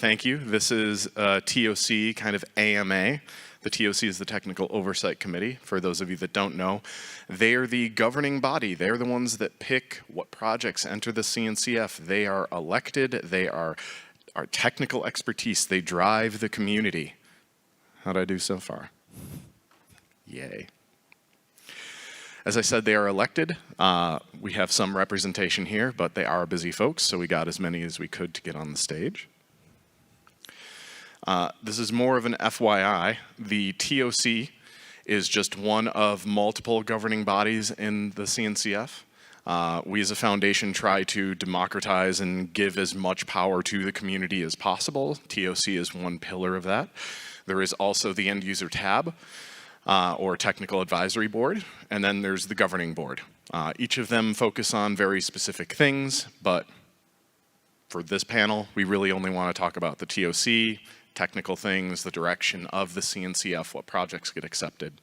thank you. This is TOC, kind of AMA. The TOC is the Technical Oversight Committee. For those of you that don't know, they are the governing body. They're the ones that pick what projects enter the CNCF. They are elected. They are our technical expertise. They drive the community. How'd I do so far? Yay. As I said, they are elected. We have some representation here, but they are busy folks, so we got as many as we could to get on the stage. This is more of an FYI. The TOC is just one of multiple governing bodies in the CNCF. We as a foundation try to democratize and give as much power to the community as possible. TOC is one pillar of that. There is also the end user tab, or Technical Advisory Board, and then there's the Governing Board. Each of them focus on very specific things, but for this panel, we really only want to talk about the TOC, technical things, the direction of the CNCF, what projects get accepted,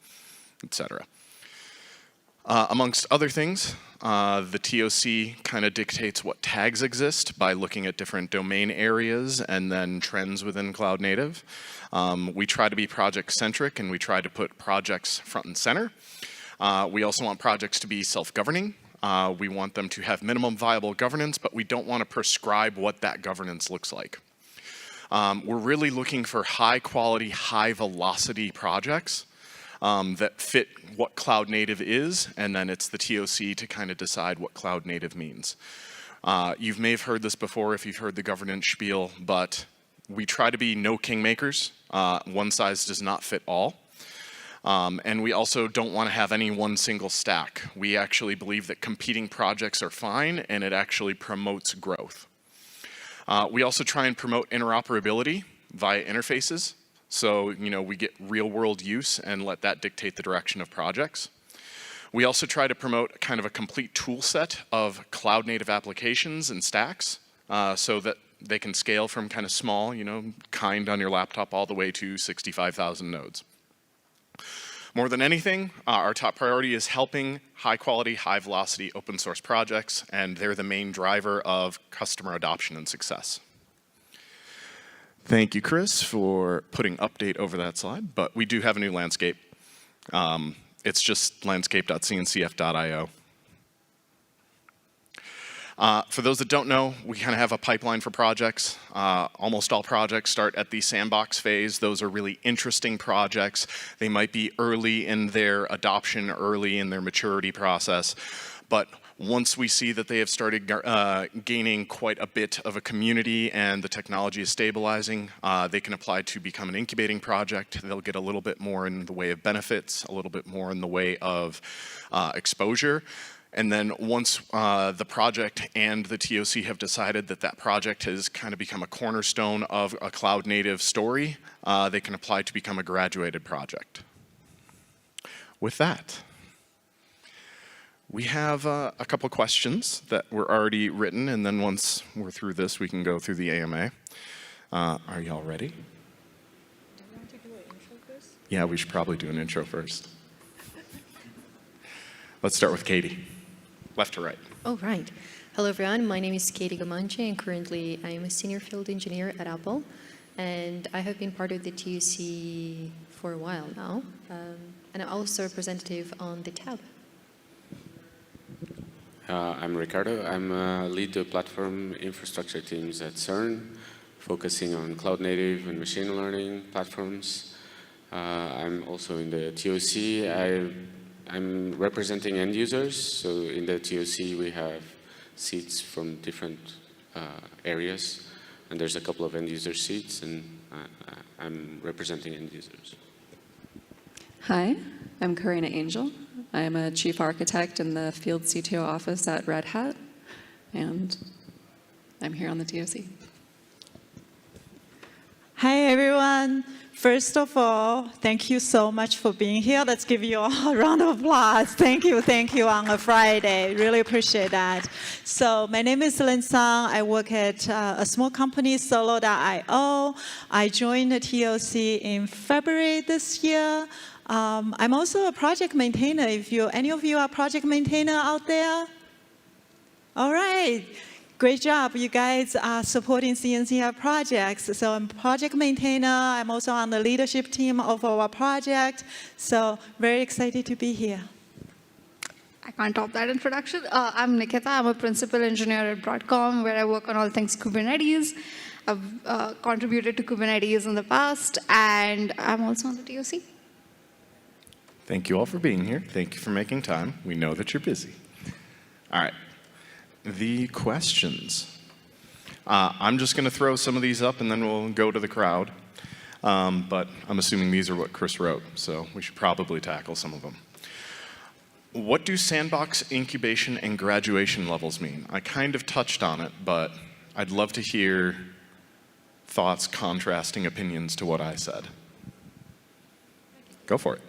etc. Amongst other things, the TOC kind of dictates what tags exist by looking at different domain areas and then trends within Cloud Native. We try to be project-centric and we try to put projects front and center. We also want projects to be self-governing. We want them to have minimum viable governance, but we don't want to prescribe what that governance looks like. We're really looking for high-quality, high-velocity projects that fit what Cloud Native is, and then it's the TOC to kind of decide what Cloud Native means. You may have heard this before if you've heard the governance spiel, but we try to be no kingmakers. One size does not fit all. And we also don't want to have any one single stack. We actually believe that competing projects are fine, and it actually promotes growth. We also try and promote interoperability via interfaces. So, we get real-world use and let that dictate the direction of projects. We also try to promote kind of a complete tool set of cloud-native applications and stacks so that they can scale from kind of small, kind on your laptop all the way to 65,000 nodes. More than anything, our top priority is helping high-quality, high-velocity open-source projects, and they're the main driver of customer adoption and success. Thank you, Chris, for putting update over that slide, but we do have a new landscape. It's just landscape.cncf.io. For those that don't know, we kind of have a pipeline for projects. Almost all projects start at the sandbox phase. Those are really interesting projects. They might be early in their adoption, early in their maturity process, but once we see that they have started gaining quite a bit of a community and the technology is stabilizing, they can apply to become an incubating project. They'll get a little bit more in the way of benefits, a little bit more in the way of exposure. And then once the project and the TOC have decided that that project has kind of become a cornerstone of a cloud native story, they can apply to become a graduated project. With that, we have a couple questions that were already written, and then once we're through this, we can go through the AMA. Are y'all ready? Do you want to do an intro first? Yeah, we should probably do an intro first. Let's start with Katie. Left to right. Oh, right. Hello, everyone. My name is Katie Gamanche, and currently I am a senior field engineer at Apple. And I have been part of the TOC for a while now. And I'm also a representative on the tab. I'm Ricardo. I'm lead the platform infrastructure teams at CERN, focusing on cloud native and machine learning platforms. I'm also in the TOC. I'm representing end users. So in the TOC, we have seats from different areas. And there's a couple of end user seats, and I'm representing end users. Hi, I'm Karina Angel. I'm a chief architect in the field CTO office at Red Hat, and I'm here on the TOC. Hi, everyone. First of all, thank you so much for being here. Let's give you a round of applause. Thank you on a Friday. Really appreciate that. So my name is Lin Sang. I work at a small company, Solo.io. I joined the TOC in February this year. I'm also a project maintainer. If any of you are project maintainer out there, all right. great job. You guys are supporting CNCF projects. So I'm project maintainer. I'm also on the leadership team of our project. So very excited to be here. I can't top that introduction. I'm Nikita. I'm a principal engineer at Broadcom, where I work on all things Kubernetes. I've contributed to Kubernetes in the past, and I'm also on the TOC. Thank you all for being here. Thank you for making time. We know that you're busy. All right. The questions. I'm just going to throw some of these up, and then we'll go to the crowd. But I'm assuming these are what Chris wrote, so we should probably tackle some of them. What do sandbox incubation and graduation levels mean? I kind of touched on it, but I'd love to hear thoughts, contrasting opinions to what I said. Go for it.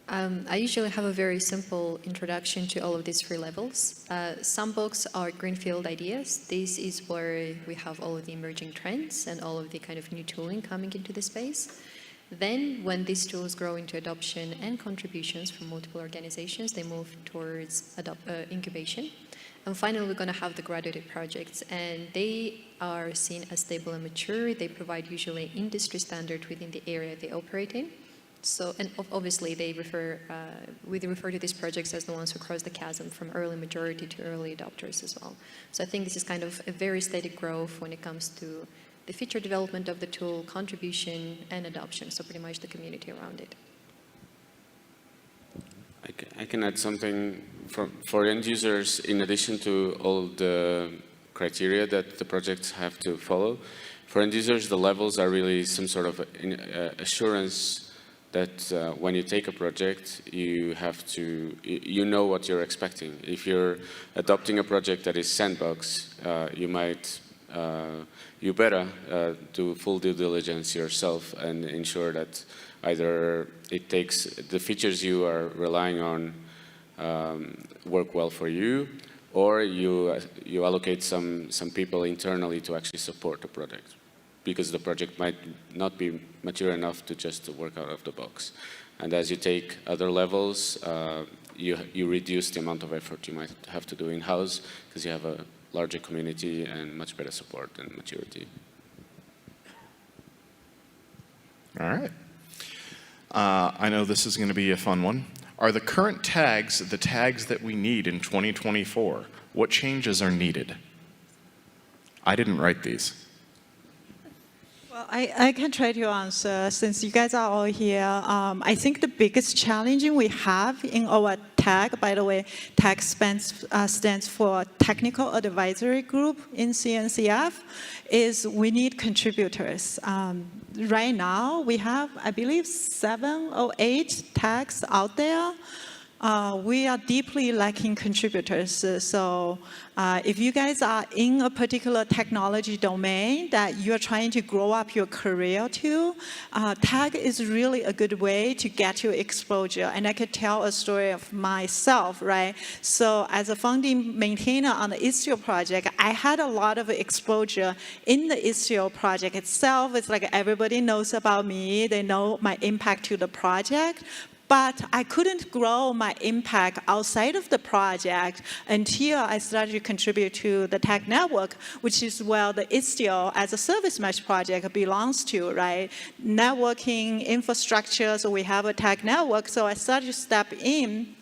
I usually have a very simple introduction to all of these three levels. Sandbox are greenfield ideas. This is where we have all of the emerging trends and all of the kind of new tooling coming into the space. Then, when these tools grow into adoption and contributions from multiple organizations, they move towards incubation. And finally, we're going to have the graduated projects, and they are seen as stable and mature. They provide usually industry standard within the area they operate in. So, and obviously, we refer to these projects as the ones who cross the chasm from early majority to early adopters as well. So I think this is kind of a very steady growth when it comes to the feature development of the tool, contribution, and adoption, so pretty much the community around it. I can add something for end users. In addition to all the criteria that the projects have to follow, for end users, the levels are really some sort of assurance that when you take a project, you know what you're expecting. If you're adopting a project that is sandbox, you better do full due diligence yourself and ensure that either it takes the features you are relying on work well for you, or you allocate some people internally to actually support the project, because the project might not be mature enough to just work out of the box. And as you take other levels, you reduce the amount of effort you might have to do in-house, because you have a larger community and much better support and maturity. All right. I know this is going to be a fun one. Are the current tags the tags that we need in 2024? What changes are needed? I didn't write these. Well, I can try to answer, since you guys are all here. I think the biggest challenge we have in our TAG, by the way, TAG stands for Technical Advisory Group in CNCF, is we need contributors. Right now, we have, I believe, 7 or 8 tags out there. We are deeply lacking contributors. So if you guys are in a particular technology domain that you're trying to grow up your career to, TAG is really a good way to get your exposure. And I could tell a story of myself, right? So as a founding maintainer on the Istio project, I had a lot of exposure in the Istio project itself. It's like everybody knows about me. They know my impact to the project. But I couldn't grow my impact outside of the project until I started to contribute to the tech network, which is where the Istio as a service mesh project belongs to, right? Networking, infrastructure, so we have a tech network. So I started to step in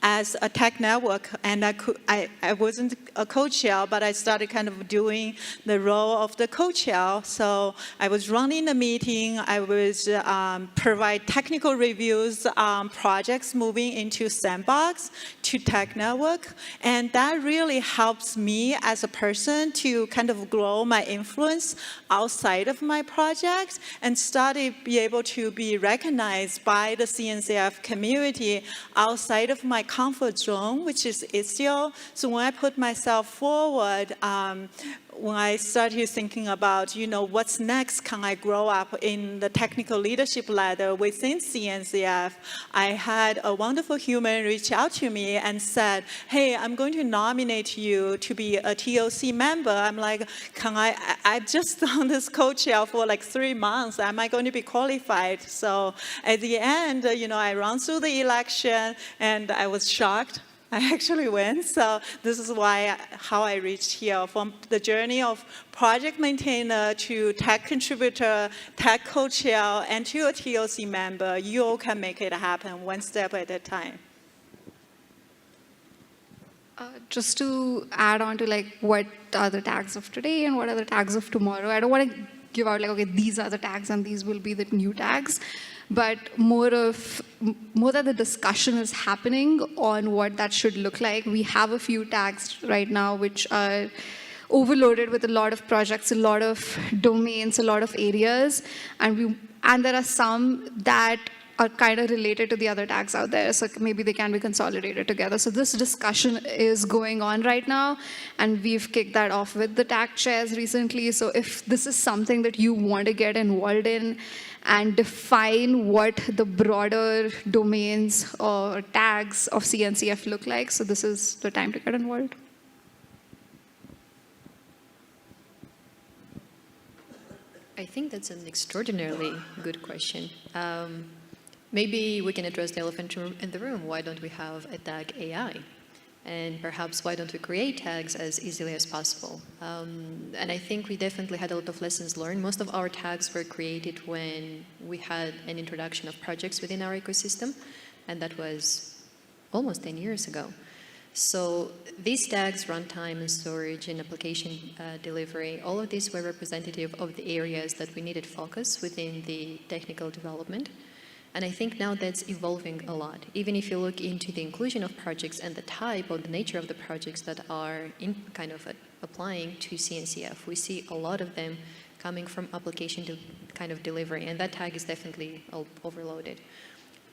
as a tech network, and I wasn't a co-chair, but I started kind of doing the role of the co-chair. So I was running the meeting, I was provide technical reviews on projects moving into Sandbox to tech network, and that really helps me as a person to kind of grow my influence outside of my project and started be able to be recognized by the CNCF community outside of my comfort zone, which is Istio. So when I put myself forward, when I started thinking about, what's next, can I grow up in the technical leadership ladder within CNCF, I had a wonderful human reach out to me and said, hey, I'm going to nominate you to be a TOC member. I'm like, I've just done this co-chair for like 3 months. Am I going to be qualified? So at the end, I ran through the election and I was shocked. I actually went. So this is how I reached here. From the journey of project maintainer to tech contributor, tech co-chair, and to a TOC member, you all can make it happen one step at a time. Just to add on to like what are the tags of today and what are the tags of tomorrow. I don't want to give out like, okay, these are the tags and these will be the new tags, but more that the discussion is happening on what that should look like. We have a few tags right now which are overloaded with a lot of projects, a lot of domains, a lot of areas, and there are some that are kind of related to the other tags out there, so maybe they can be consolidated together. So this discussion is going on right now, and we've kicked that off with the tag chairs recently. So if this is something that you want to get involved in and define what the broader domains or tags of CNCF look like, so this is the time to get involved. I think that's an extraordinarily good question. Maybe we can address the elephant in the room. Why don't we have a tag AI? And perhaps why don't we create tags as easily as possible? And I think we definitely had a lot of lessons learned. Most of our tags were created when we had an introduction of projects within our ecosystem, and that was almost 10 years ago. So these tags, runtime and storage and application delivery, all of these were representative of the areas that we needed focus within the technical development. And I think now that's evolving a lot. Even if you look into the inclusion of projects and the type or the nature of the projects that are kind of applying to CNCF, we see a lot of them coming from application to kind of delivery, and that tag is definitely overloaded.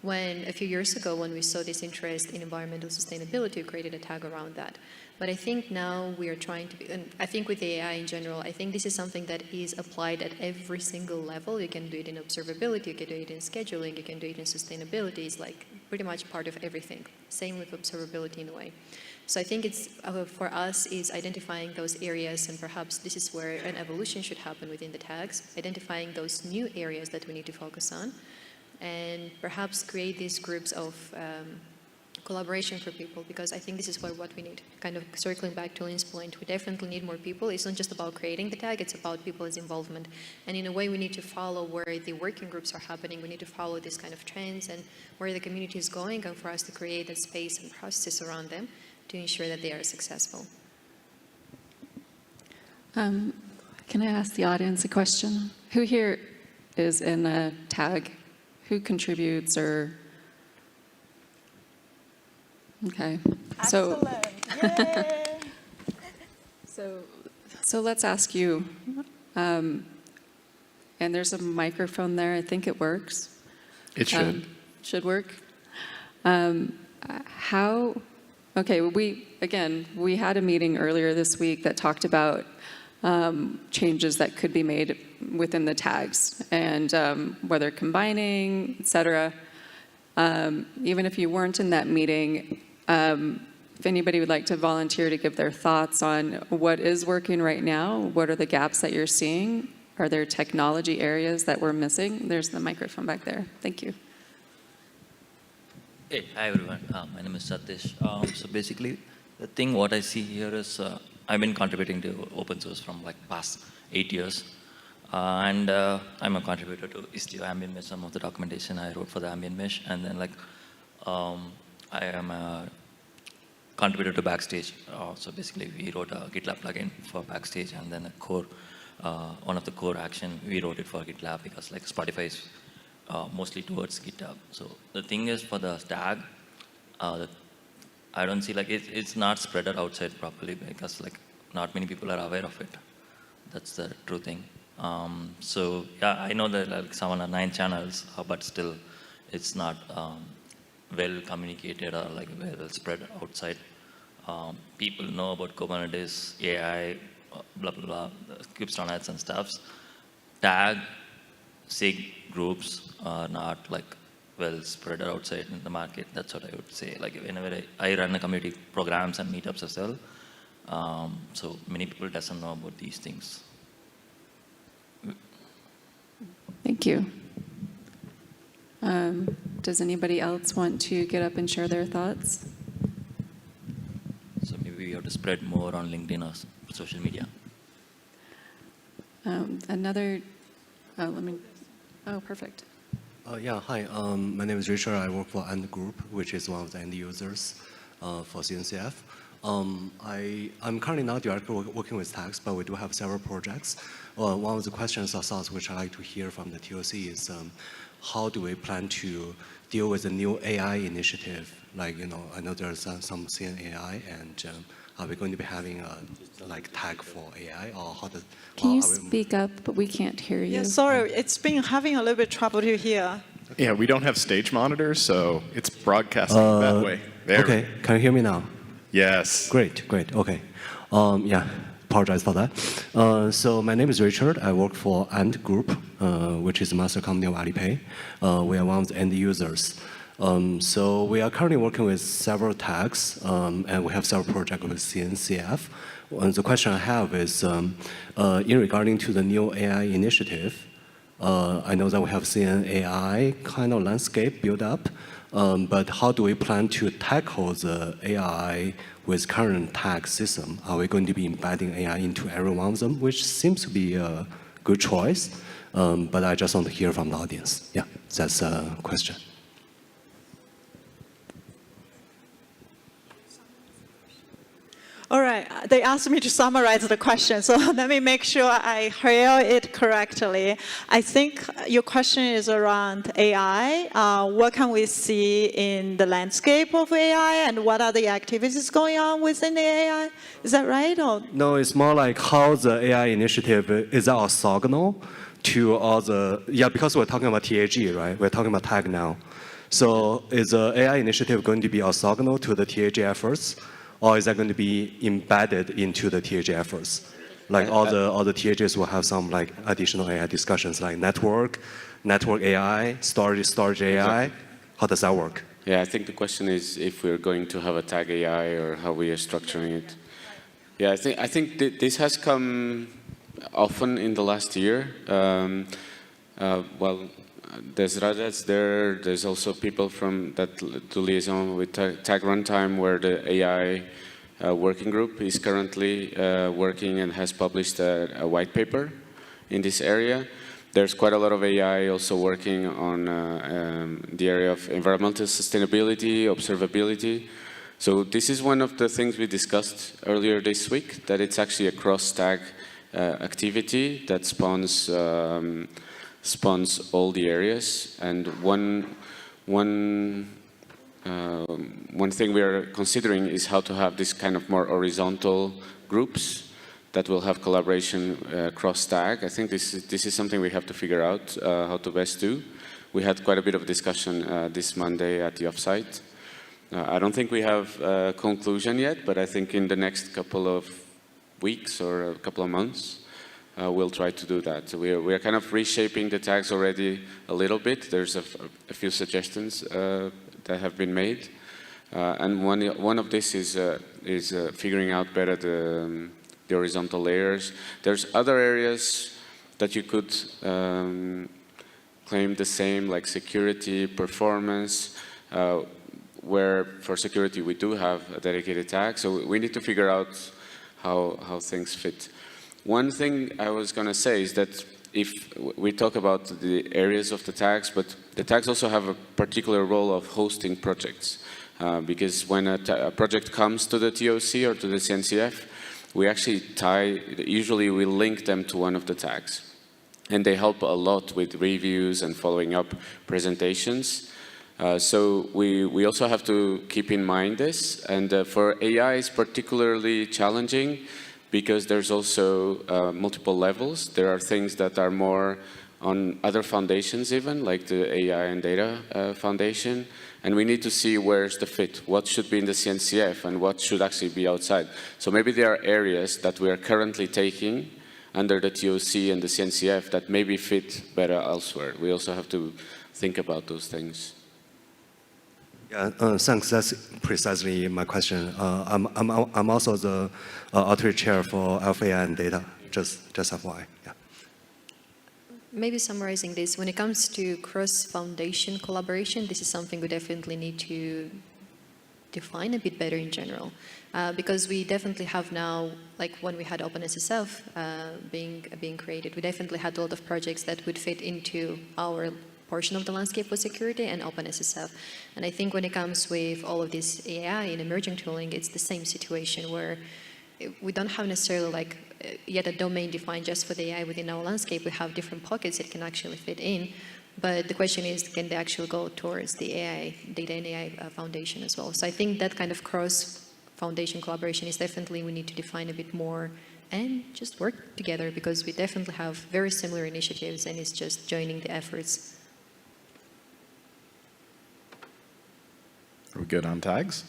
When a few years ago, when we saw this interest in environmental sustainability, we created a tag around that. But I think now we are trying to be, and I think with the AI in general, I think this is something that is applied at every single level. You can do it in observability, you can do it in scheduling, you can do it in sustainability. It's like pretty much part of everything. Same with observability in a way. So I think it's, for us, is identifying those areas, and perhaps this is where an evolution should happen within the tags, identifying those new areas that we need to focus on, and perhaps create these groups of collaboration for people, because I think this is what we need. Kind of circling back to Lynn's point, we definitely need more people. It's not just about creating the tag, it's about people's involvement. And in a way, we need to follow where the working groups are happening. We need to follow these kind of trends and where the community is going, and for us to create that space and processes around them to ensure that they are successful. Can I ask the audience a question? Who here is in a tag? Who contributes or? Okay. Excellent. Yay. So let's ask you, and there's a microphone there. I think it works. It should. Should work. Okay, we had a meeting earlier this week that talked about changes that could be made within the tags, and whether combining, et cetera. Even if you weren't in that meeting, if anybody would like to volunteer to give their thoughts on what is working right now, what are the gaps that you're seeing? Are there technology areas that we're missing? There's the microphone back there. Thank you. Hey, hi everyone. My name is Satish. So basically, the thing what I see here is I've been contributing to open source from like past 8 years. And I'm a contributor to Istio Ambient Mesh, some of the documentation I wrote for the Ambient Mesh. And then like, I am a contributor to Backstage. So basically we wrote a GitLab plugin for Backstage, and then a core, one of the core action, we wrote it for GitLab because like Spotify is mostly towards GitHub. So the thing is for the tag, I don't see like, it's not spread out outside properly because like not many people are aware of it. That's the true thing. So yeah, I know that like 7 or 9 channels, but still it's not well communicated or like well spread outside. People know about Kubernetes, AI, blah, blah, blah, kubestonets and stuffs. Tag, SIG groups are not like well spread outside in the market. That's what I would say. Like whenever I run a community programs and meetups as well. So many people doesn't know about these things. Thank you. Does anybody else want to get up and share their thoughts? to spread more on LinkedIn or social media. Perfect. Yeah, hi. My name is Richard. I work for Ant Group, which is one of the end users for CNCF. I'm currently not directly working with tax, but we do have several projects. One of the questions or thoughts which I'd like to hear from the TOC is how do we plan to deal with the new AI initiative? Like, I know there's some CNAI, and are we going to be having a tag for AI, or how does? Can you speak up? But we can't hear you. Yeah, sorry, it's been having a little bit trouble to hear. Yeah, we don't have stage monitors, so it's broadcasting that way. There. Okay, can you hear me now? Yes. Great, okay. Yeah, apologize for that. So my name is Richard. I work for Ant Group, which is a master company of Alipay. We are one of the end users. So we are currently working with several tags, and we have several projects with CNCF. And the question I have is, in regarding to the new AI initiative, I know that we have seen an AI kind of landscape build up, but how do we plan to tackle the AI with current tax system? Are we going to be embedding AI into every one of them, which seems to be a good choice, but I just want to hear from the audience. Yeah, that's a question. All right, they asked me to summarize the question, so let me make sure I hear it correctly. I think your question is around AI. What can we see in the landscape of AI, and what are the activities going on within the AI? Is that right? Or? No, it's more like how the AI initiative is orthogonal to all the, because we're talking about TAG, right? We're talking about tag now. So is the AI initiative going to be orthogonal to the TAG efforts? Or is that going to be embedded into the TAG efforts? Like all the TAGs will have some additional AI discussions, like network AI, storage AI. Exactly. How does that work? Yeah, I think the question is if we're going to have a tag AI or how we are structuring it. Yeah, I think this has come often in the last year. Well, there's Rajat there. There's also people from that do liaison with Tag Runtime, where the AI working group is currently working and has published a white paper in this area. There's quite a lot of AI also working on the area of environmental sustainability, observability. So this is one of the things we discussed earlier this week, that it's actually a cross-tag activity that spawns all the areas. And one thing we are considering is how to have this kind of more horizontal groups that will have collaboration cross-tag. I think this is something we have to figure out how to best do. We had quite a bit of discussion this Monday at the offsite. I don't think we have a conclusion yet, but I think in the next couple of weeks or a couple of months, we'll try to do that. So we are kind of reshaping the tags already a little bit. There's a few suggestions that have been made, and one of this is figuring out better the horizontal layers. There's other areas that you could claim the same, like security, performance, where for security we do have a dedicated tag. So we need to figure out how things fit. One thing I was going to say is that if we talk about the areas of the tags, but the tags also have a particular role of hosting projects. Because when a project comes to the TOC or to the CNCF, we actually usually we link them to one of the tags. And they help a lot with reviews and following up presentations. So we also have to keep in mind this. And for AI, it's particularly challenging because there's also multiple levels. There are things that are more on other foundations even, like the AI and data foundation. And we need to see where's the fit. What should be in the CNCF and what should actually be outside. So maybe there are areas that we are currently taking under the TOC and the CNCF that maybe fit better elsewhere. We also have to think about those things. Yeah, thanks. That's precisely my question. I'm also the authority chair for Alpha AI and data, just FYI. Yeah. Maybe summarizing this, when it comes to cross-foundation collaboration, this is something we definitely need to define a bit better in general. Because we definitely have now, like when we had OpenSSF being created, we definitely had a lot of projects that would fit into our portion of the landscape for security and OpenSSF. And I think when it comes with all of this AI and emerging tooling, it's the same situation where we don't have necessarily like yet a domain defined just for the AI within our landscape. We have different pockets it can actually fit in. But the question is, can they actually go towards the AI, data and AI foundation as well? So I think that kind of cross-foundation collaboration is definitely we need to define a bit more and just work together, because we definitely have very similar initiatives and it's just joining the efforts. Are we good on tags?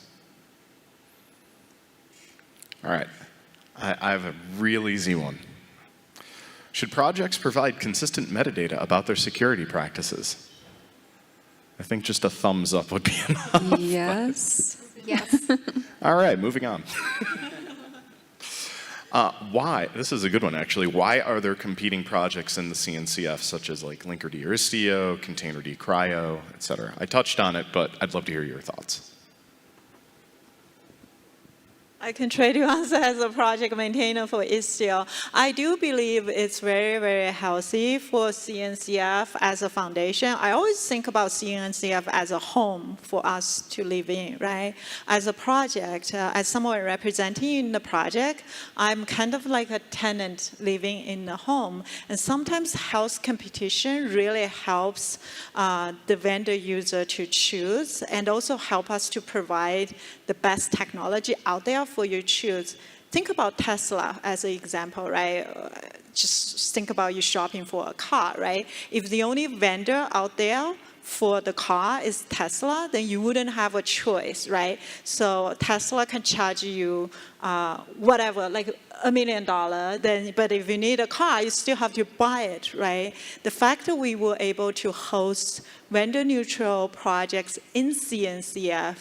All right. I have a real easy one. Should projects provide consistent metadata about their security practices? I think just a thumbs up would be enough. Yes. Yes. All right, moving on. Why? This is a good one, actually. Why are there competing projects in the CNCF, such as like Linkerd Istio, Containerd Cryo, et cetera? I touched on it, but I'd love to hear your thoughts. I can try to answer as a project maintainer for Istio. I do believe it's very, very healthy for CNCF as a foundation. I always think about CNCF as a home for us to live in, right? As a project, as someone representing the project, I'm kind of like a tenant living in the home. And sometimes health competition really helps the vendor user to choose and also help us to provide the best technology out there for you choose. Think about Tesla as an example, right? Just think about you shopping for a car, right? If the only vendor out there for the car is Tesla, then you wouldn't have a choice, right? So Tesla can charge you whatever, like $1 million, then, but if you need a car, you still have to buy it, right? The fact that we were able to host vendor-neutral projects in CNCF,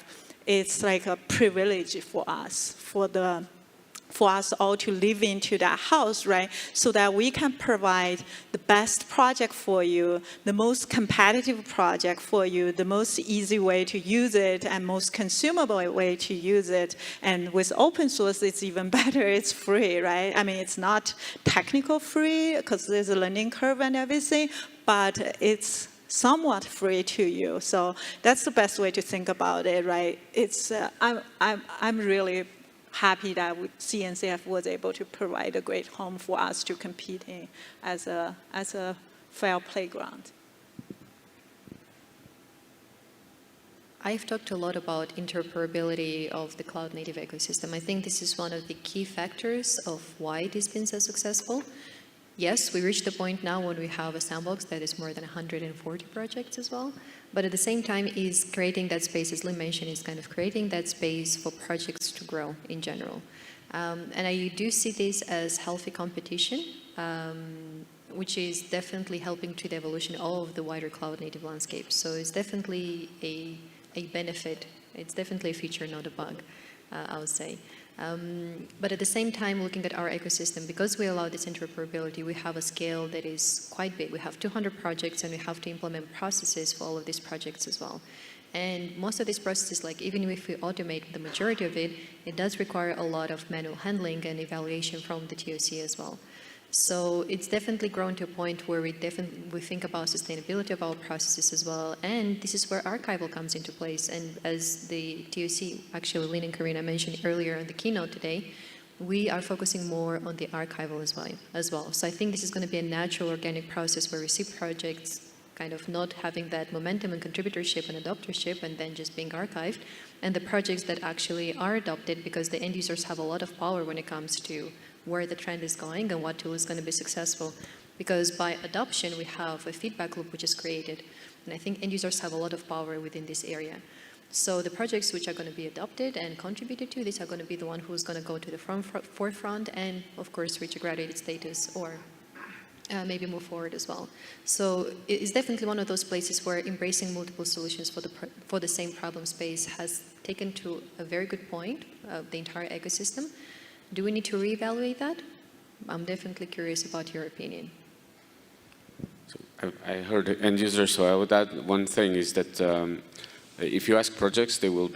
it's like a privilege for us, for us all to live into that house, right? So that we can provide the best project for you, the most competitive project for you, the most easy way to use it, and most consumable way to use it. And with open source, it's even better. It's free, right? I mean, it's not technical free because there's a learning curve and everything, but it's somewhat free to you. So that's the best way to think about it, right? It's I'm really happy that CNCF was able to provide a great home for us to compete in as a fair playground. I've talked a lot about interoperability of the cloud-native ecosystem. I think this is one of the key factors of why it has been so successful. Yes, we reached the point now when we have a sandbox that is more than 140 projects as well. But at the same time, is creating that space, as Lynn mentioned, is kind of creating that space for projects to grow in general. And I do see this as healthy competition, which is definitely helping to the evolution of the wider cloud-native landscape. So it's definitely a benefit. It's definitely a feature, not a bug, I would say. But at the same time, looking at our ecosystem, because we allow this interoperability, we have a scale that is quite big. We have 200 projects, and we have to implement processes for all of these projects as well. And most of these processes, like even if we automate the majority of it, it does require a lot of manual handling and evaluation from the TOC as well. So it's definitely grown to a point where we think about sustainability of our processes as well, and this is where archival comes into place. And as the TOC, actually Lynn and Karina mentioned earlier in the keynote today, we are focusing more on the archival as well. So I think this is going to be a natural, organic process where we see projects kind of not having that momentum and contributorship and adoptership and then just being archived, and the projects that actually are adopted because the end users have a lot of power when it comes to where the trend is going and what tool is going to be successful. Because by adoption, we have a feedback loop which is created. And I think end users have a lot of power within this area. So the projects which are going to be adopted and contributed to, these are going to be the one who's going to go to the forefront and, of course, reach a graduated status or maybe move forward as well. So it's definitely one of those places where embracing multiple solutions for the same problem space has taken to a very good point of the entire ecosystem. Do we need to reevaluate that? I'm definitely curious about your opinion. So I heard end user, so I would add one thing is that If you ask projects, they will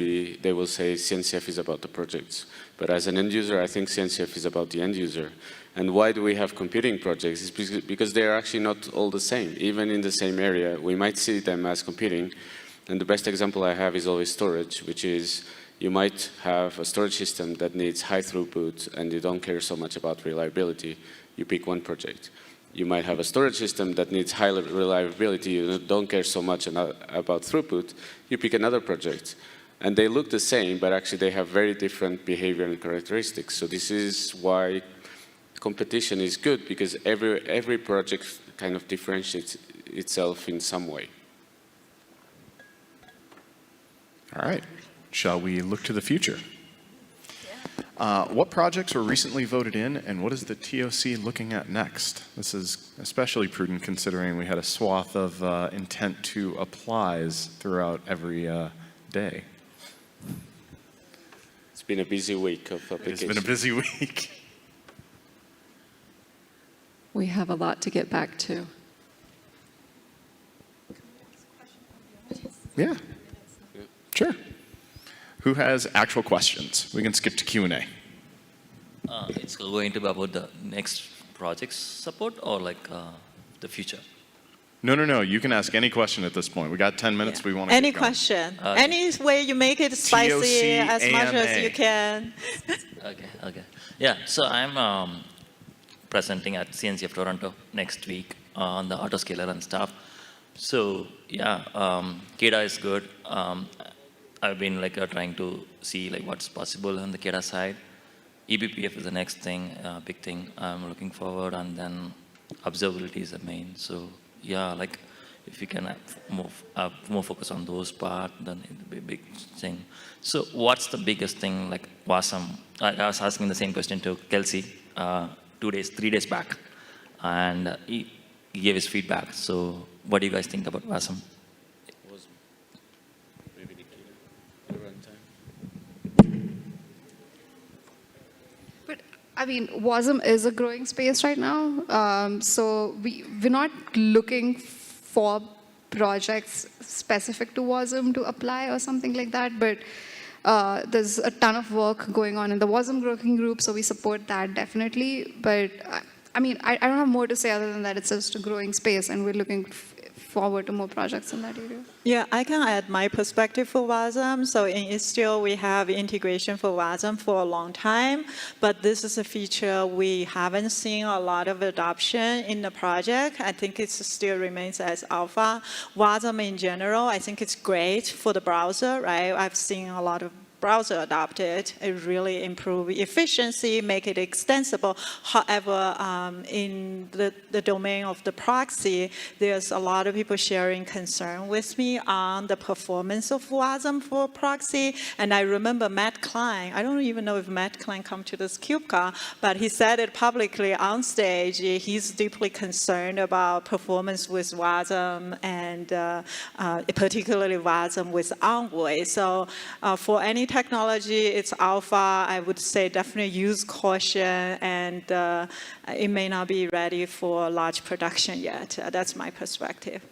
say CNCF is about the projects. But as an end user, I think CNCF is about the end user. And why do we have competing projects? It's because they are actually not all the same. Even in the same area, we might see them as competing. And the best example I have is always storage, which is you might have a storage system that needs high throughput and you don't care so much about reliability. You pick one project. You might have a storage system that needs high reliability. You don't care so much about throughput. You pick another project. And they look the same, but actually they have very different behavior and characteristics. So this is why competition is good, because every project kind of differentiates itself in some way. All right. Shall we look to the future? What projects were recently voted in, and what is the TOC looking at next? This is especially prudent considering we had a swath of intent to applies throughout every day. It's been a busy week of applications. It's been a busy week. We have a lot to get back to. Yeah. Sure. Who has actual questions? We can skip to Q&A. It's going to be about the next project's support or like the future? No. You can ask any question at this point. We got 10 minutes. Yeah. We want to Any get going. question? Okay. Any way you make it spicy TOC as much as AMA. you can. Okay. Yeah, so I'm presenting at CNCF Toronto next week on the autoscaler and stuff. So yeah, KEDA is good. I've been like trying to see like what's possible on the KEDA side. eBPF is the next thing, big thing I'm looking forward, and then observability is the main. So yeah, like if you can more focus on those part, then it'll be a big thing. So what's the biggest thing like WASM? I was asking the same question to Kelsey 3 days back, and he gave his feedback. So what do you guys think about WASM? I mean, WASM is a growing space right now. So we're not looking for projects specific to WASM to apply or something like that, but there's a ton of work going on in the WASM working group, so we support that definitely. But I mean, I don't have more to say other than that it's just a growing space, and we're looking forward to more projects in that area. Yeah, I can add my perspective for WASM. So in Istio, we have integration for WASM for a long time, but this is a feature we haven't seen a lot of adoption in the project. I think it still remains as alpha. WASM in general, I think it's great for the browser, right? I've seen a lot of browser adopt it. It really improve efficiency, make it extensible. However, in the domain of the proxy, there's a lot of people sharing concern with me on the performance of WASM for proxy. And I remember Matt Klein, I don't even know if Matt Klein come to this KubeCon, but he said it publicly on stage. He's deeply concerned about performance with WASM and particularly WASM with Envoy. So for any technology, it's alpha. I would say definitely use caution, and it may not be ready for large production yet. That's my perspective.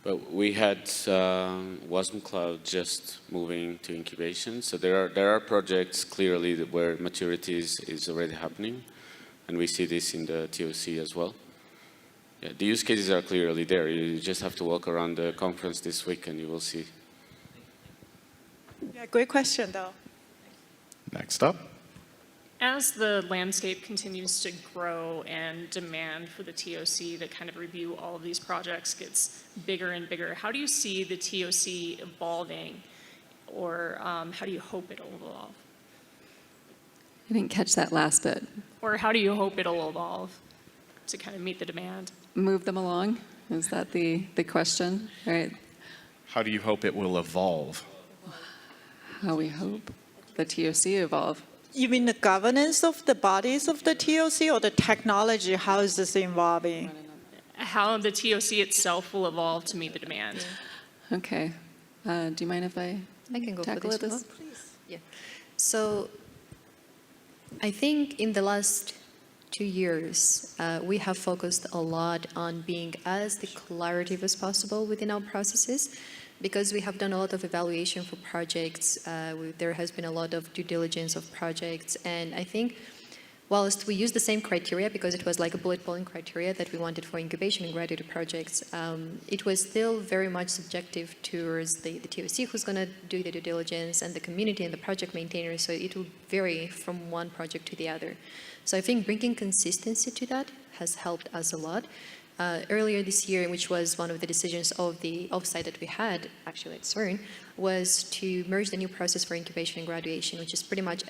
But we had WASM Cloud just moving to incubation, so there are projects clearly where maturity is already happening, and we see this in the TOC as well. Yeah, the use cases are clearly there. You just have to walk around the conference this week and you will see. Yeah, great question, though. Next up. As the landscape continues to grow and demand for the TOC to kind of review all of these projects gets bigger and bigger, how do you see the TOC evolving, or how do you hope it'll evolve? I didn't catch that last bit. Or how do you hope it'll evolve to kind of meet the demand? Move them along? Is that the question? Right? How do you hope it will evolve? How we hope the TOC evolve. You mean the governance of the bodies of the TOC or the technology? How is this evolving? How the TOC itself will evolve to meet the demand. Okay. Do you mind if I can go tackle for it? this one. Yeah. So I think in the last 2 years, we have focused a lot on being as declarative as possible within our processes. because we have done a lot of evaluation for projects, there has been a lot of due diligence of projects, and I think whilst we used the same criteria, because it was like a bullet point criteria that we wanted for incubation and graduate projects, it was still very much subjective towards the TOC who's going to do the due diligence and the community and the project maintainer, so it will vary from one project to the other. So I think bringing consistency to that has helped us a lot. Earlier this year, which was one of the decisions of the offsite that we had, actually at CERN, was to merge the new process for incubation and graduation, which is pretty much,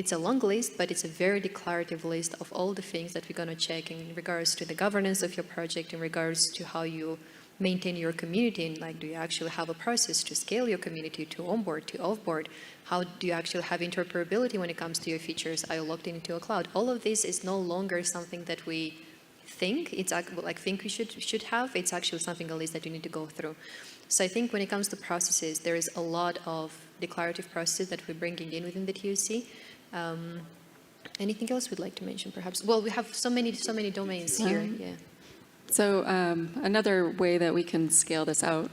it's a long list, but it's a very declarative list of all the things that we're going to check in regards to the governance of your project, in regards to how you maintain your community, and like, do you actually have a process to scale your community, to onboard, to offboard? How do you actually have interoperability when it comes to your features? Are you locked into a cloud? All of this is no longer something that we think we should have. It's actually something, at least, that you need to go through. So I think when it comes to processes, there is a lot of declarative processes that we're bringing in within the TOC. Anything else we'd like to mention, perhaps? Well, we have so many domains here. Yeah. So another way that we can scale this out,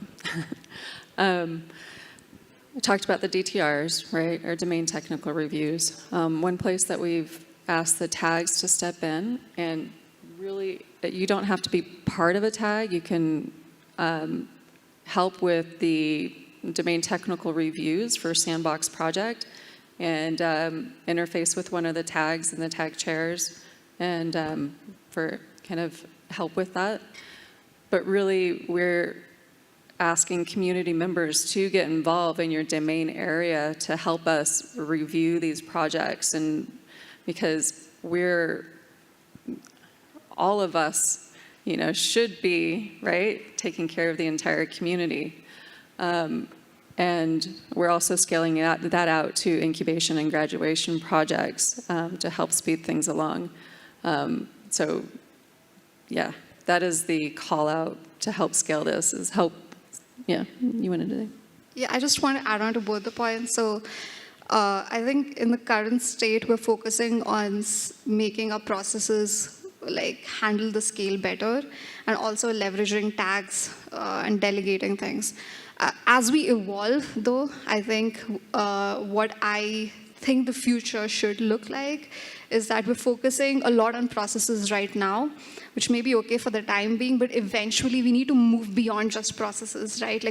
we talked about the DTRs, right, or domain technical reviews. One place that we've asked the tags to step in, and really, you don't have to be part of a tag. You can help with the domain technical reviews for Sandbox project and interface with one of the tags and the tag chairs and for kind of help with that. But really, we're asking community members to get involved in your domain area to help us review these projects, and because all of us, should be, right, taking care of the entire community. And we're also scaling that out to incubation and graduation projects to help speed things along. So, yeah, that is the call out to help scale this, is help. Yeah, you wanted to? Yeah, I just want to add on to both the points. So I think in the current state, we're focusing on making our processes handle the scale better, and also leveraging tags and delegating things. As we evolve, though, I think what I think the future should look like is that we're focusing a lot on processes right now, which may be okay for the time being, but eventually we need to move beyond just processes, right?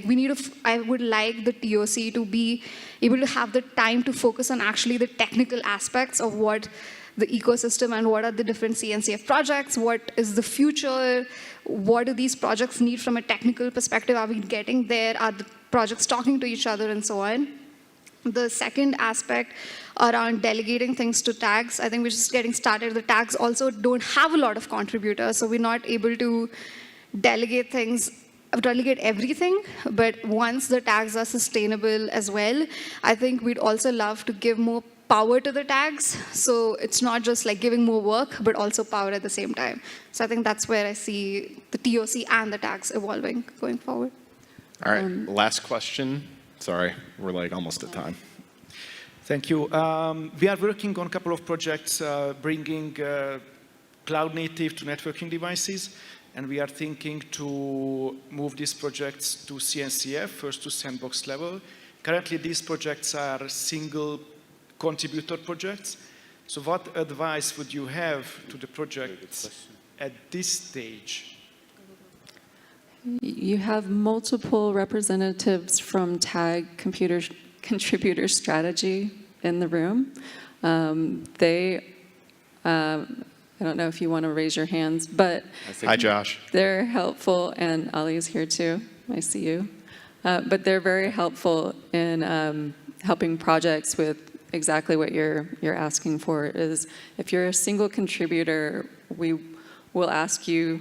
I would like the TOC to be able to have the time to focus on actually the technical aspects of what the ecosystem and what are the different CNCF projects, what is the future, what do these projects need from a technical perspective, are we getting there, are the projects talking to each other, and so on. The second aspect around delegating things to tags, I think we're just getting started. The tags also don't have a lot of contributors, so we're not able to delegate everything, but once the tags are sustainable as well, I think we'd also love to give more power to the tags, so it's not just giving more work, but also power at the same time. So I think that's where I see the TOC and the tags evolving going forward. All right, last question. Sorry, we're almost at time. Thank you. We are working on a couple of projects bringing cloud native to networking devices, and we are thinking to move these projects to CNCF, first to sandbox level. Currently, these projects are single contributor projects. So what advice would you have to the projects at this stage? You have multiple representatives from TAG contributor strategy in the room. I don't know if you want to raise your hands, but Hi, Josh. They're helpful, and Ali's here too. I see you. But they're very helpful in helping projects with exactly what you're asking for. Is if you're a single contributor, we will ask you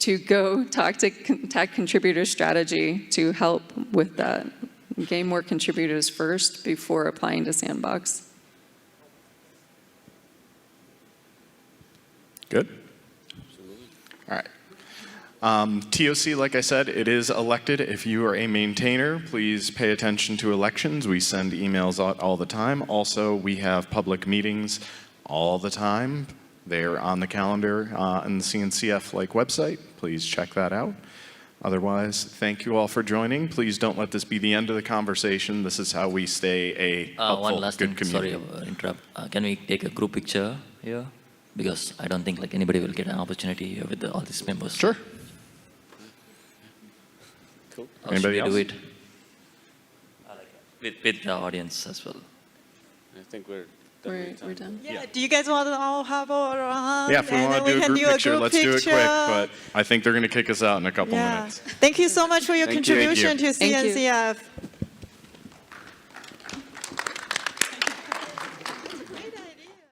to go talk to TAG contributor strategy to help with that. Gain more contributors first before applying to Sandbox. Good? All right. TOC, like I said, it is elected. If you are a maintainer, please pay attention to elections. We send emails out all the time. Also, we have public meetings all the time. They're on the calendar on the CNCF website. Please check that out. Otherwise, thank you all for joining. Please don't let this be the end of the conversation. This is how we stay a helpful, One last good thing, sorry community. interrupt. Can we take a group picture here? Because I don't think like anybody will get an opportunity here with all these members. Sure. Cool. Or Anybody should we do else? it with the audience as well? I think we're done. with time. We're done. Yeah. Do you guys want to all have a Yeah, if we and want then to do a can group picture, let's do it quick. picture? But I think they're going to kick us out in a couple Yeah. minutes. Thank you so much for your Thank you. contribution to Thank you. CNCF.